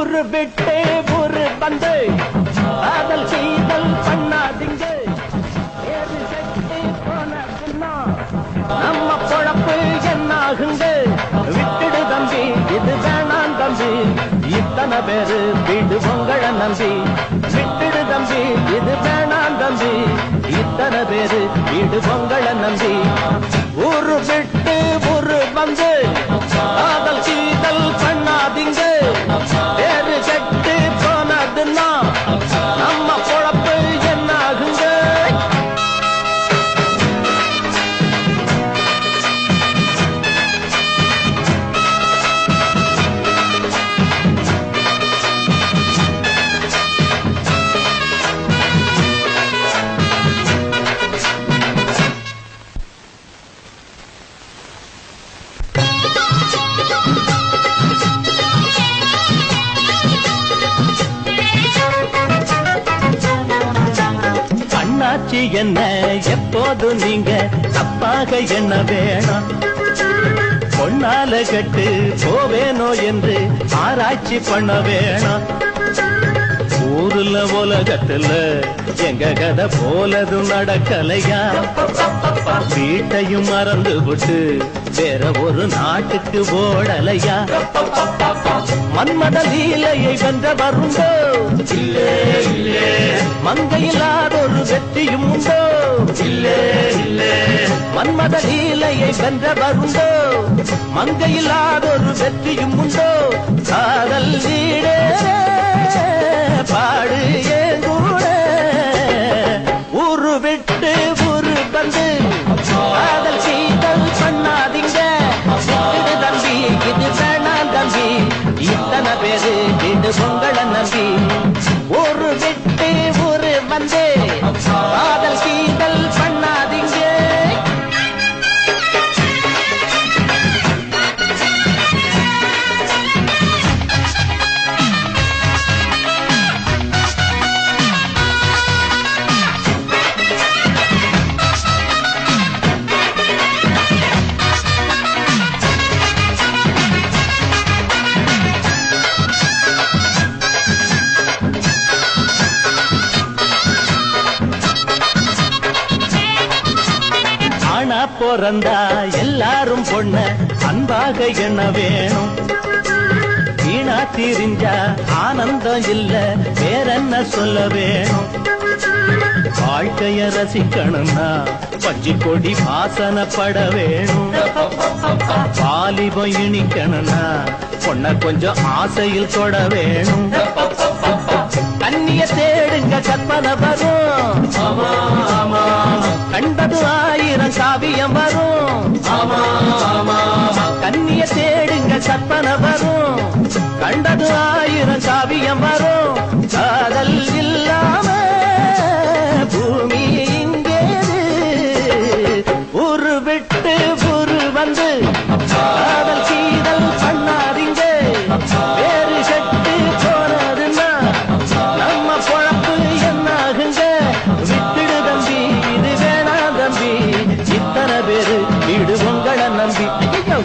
ஊரு விட்டு ஊரு வந்து காதல் செய்தல் பண்ணாதீங்க. ஏது செட்டு போனதுன்னா நம்ம பொழப்பு என்னாகுங்க. விட்டுடு தம்பி, இது வேணாம் தம்பி, இத்தனை பேரு வீடு உங்களை நம்பி. விட்டுடு தம்பி, இது வேணாம் தம்பி, இத்தனை பேரு வீடு உங்களை நம்பி. ஊரு விட்டு ஊரு வந்து காதல் செய்தல் பண்ணாதீங்க. வேறு கெட்டு போனதுன்னா நம்ம பொழப்பு என்னாகுங்க. என்ன எப்போது நீங்க தப்பாக என்ன வேணாம். பொன்னால கட்டு போவேனோ என்று ஆராய்ச்சி பண்ண வேணாம். ஊருல உலகத்துல எங்க கதை போலது நடக்கலையா. வீட்டையும் மறந்து விட்டு வேற ஒரு நாட்டுக்கு ஓடலையா. மன்மத லீலையை வென்ற வருண்டோ, இல்லே இல்லே. மங்கையில்லாதொரு வெற்றியும் உண்டோ, இல்லே இல்லே. மன்மத லீலையை வென்ற வருண்டோ, மங்கையில்லாதொரு வெற்றியும் உண்டோ. காதல் வீடே பாடு ஏங்கூட. ஊரு விட்டு ஊரு வந்து காதல் செய்தல் பண்ணாதீங்க. விட்டுடு தம்பி, இது வேணாம் தம்பி, இத்தனை பேரு வீடு உங்களை நம்பி. ஊரு விட்டு ஊரு வந்து காதல் செய்தல் பண்ணாதீங்க. பிறந்தா எல்லாரும் பொண்ண அன்பாக எண்ண வேணும். வீணா திரிஞ்சா ஆனந்தம் இல்ல, வேறென்ன சொல்ல வேணும். வாழ்க்கைய ரசிக்கணும்னா பஞ்சி கொடி வாசனப்பட வேணும். வாலிபம் இனிக்கணும்னா பொண்ண கொஞ்சம் ஆசையில் தொட வேணும். கண்ணிய தேடுங்க கற்பனை வரும், கண்டது ஆயிரம் காவியம் வரும். கண்ணிய தேடுங்க கற்பனை வரும், கண்டது ஆயிரம் காவியம் வரும். காதல் இல்லாம பூமி இங்கேது. ஊரு விட்டு ஊரு வந்து காதல் சீதல் பண்ணாதீங்க. வேறு செட்டு போனதுன்னா நம்ம பொழப்பு என்னாகுங்க. விட்டுடு தம்பி, இது வேணாம் தம்பி, இத்தனை பேரு வீடு உங்களை நம்பி.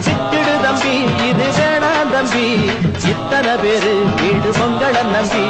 விட்டுடு தம்பி, இது வேணாம் தம்பி, இத்தனை பேரு வீடு உங்களை நம்பி.